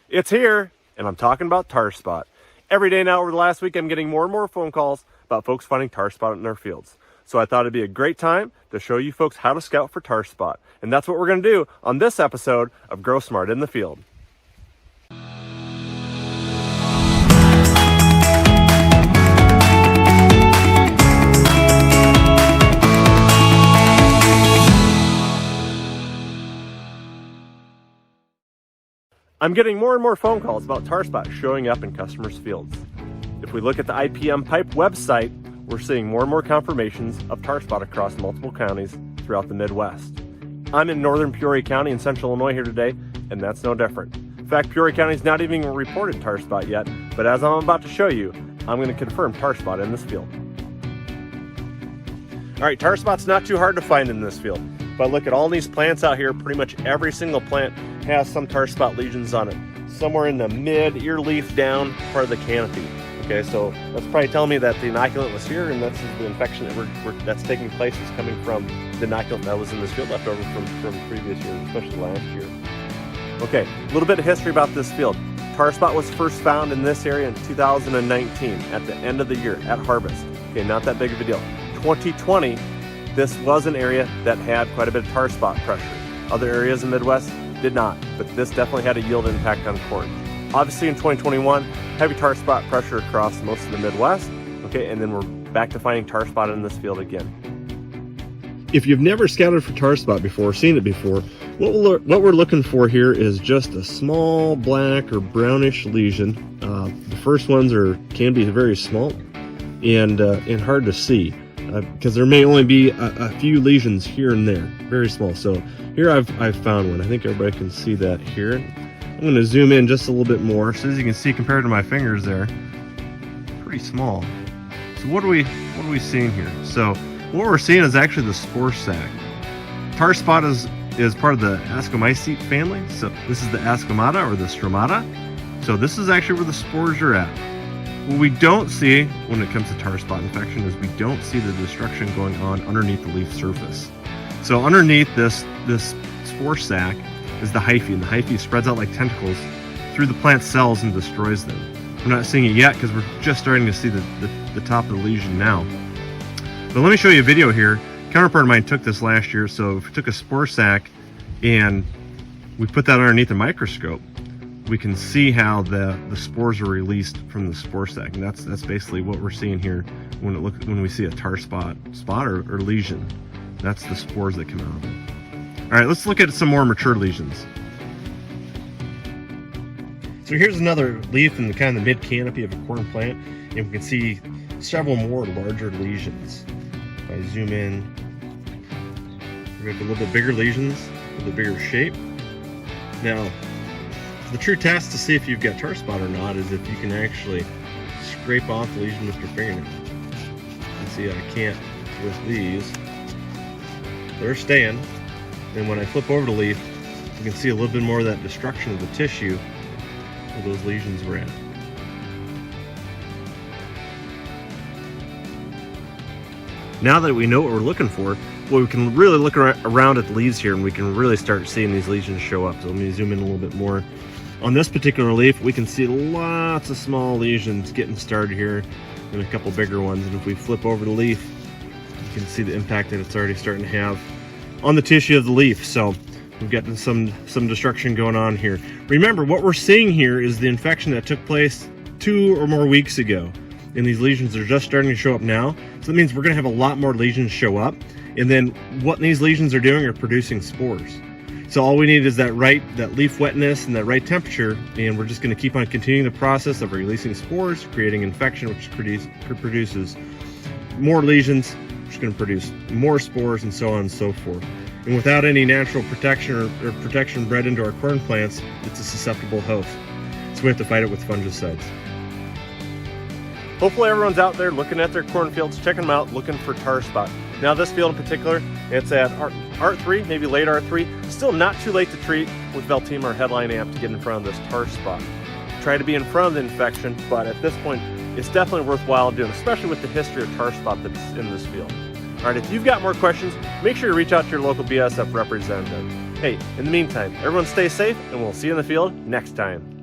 It's here, and I'm talking about tar spot. Every day now over the last week, I'm getting more and more phone calls about folks finding tar spot in their fields. So I thought it'd be a great time to show you folks how to scout for tar spot. And that's what we're going to do on this episode of Grow Smart in the Field. I'm getting more and more phone calls about tar spot showing up in customers' fields. If we look at the IPM Pipe website, we're seeing more and more confirmations of tar spot across multiple counties throughout the Midwest. I'm in northern Peoria County in central Illinois here today, and that's no different. In fact, Peoria County's not even reported tar spot yet, but as I'm about to show you, I'm going to confirm tar spot in this field. All right, tar spot's not too hard to find in this field. If I look at all these plants out here, pretty much every single plant has some tar spot lesions on it, somewhere in the mid ear leaf down part of the canopy. Okay, so that's probably telling me that the inoculant was here, and that's the infection that's taking place is coming from the inoculant that was in this field left over from previous years, especially last year. Okay, a little bit of history about this field. Tar spot was first found in this area in 2019 at the end of the year at harvest. Okay, not that big of a deal. 2020, this was an area that had quite a bit of tar spot pressure. Other areas in the Midwest did not, but this definitely had a yield impact on corn. Obviously in 2021, heavy tar spot pressure across most of the Midwest, okay, and then we're back to finding tar spot in this field again. If you've never scouted for tar spot before, seen it before, what we're looking for here is just a small black or brownish lesion. The first ones can be very small and hard to see. Because there may only be a few lesions here and there, very small. So here I've found one. I think everybody can see that here. I'm going to zoom in just a little bit more. So as you can see, compared to my fingers there, pretty small. So what are we seeing here? So what we're seeing is actually the spore sac. Tar spot is part of the Ascomycete family. So this is the Ascomata or the Stromata. So this is actually where the spores are at. What we don't see when it comes to tar spot infection is we don't see the destruction going on underneath the leaf surface. So underneath this spore sac is the hyphae, and the hyphae spreads out like tentacles through the plant cells and destroys them. We're not seeing it yet because we're just starting to see the top of the lesion now. But let me show you a video here. A counterpart of mine took this last year, so if we took a spore sac and we put that underneath a microscope, we can see how the spores are released from the spore sac, and that's basically what we're seeing here when we see a tar spot or lesion. That's the spores that come out of it. All right, let's look at some more mature lesions. So here's another leaf in the kind of the mid canopy of a corn plant, and we can see several more larger lesions. If I zoom in, we have a little bit bigger lesions, a little bit bigger shape. Now, the true test to see if you've got tar spot or not is if you can actually scrape off the lesion with your fingernail. You can see I can't with these. They're staying. And when I flip over the leaf, you can see a little bit more of that destruction of the tissue where those lesions were at. Now that we know what we're looking for, well, we can really look around at the leaves here and we can really start seeing these lesions show up. So let me zoom in a little bit more. On this particular leaf, we can see lots of small lesions getting started here and a couple bigger ones. And if we flip over the leaf, you can see the impact that it's already starting to have on the tissue of the leaf. So we've got some destruction going on here. Remember, what we're seeing here is the infection that took place 2 or more weeks ago. And these lesions are just starting to show up now. So that means we're gonna have a lot more lesions show up. And then what these lesions are doing are producing spores. So all we need is that leaf wetness and that right temperature, and we're just going to keep on continuing the process of releasing spores, creating infection, which produces more lesions, which is going to produce more spores, and so on and so forth. And without any natural protection or protection bred into our corn plants, it's a susceptible host. So we have to fight it with fungicides. Hopefully everyone's out there looking at their cornfields, checking them out, looking for tar spot. Now this field in particular, it's at R3, maybe late R3. Still not too late to treat with Veltima or Headline Amp to get in front of this tar spot. Try to be in front of the infection, but at this point, it's definitely worthwhile doing, especially with the history of tar spot that's in this field. All right, if you've got more questions, make sure you reach out to your local BASF representative. Hey, in the meantime, everyone stay safe, and we'll see you in the field next time.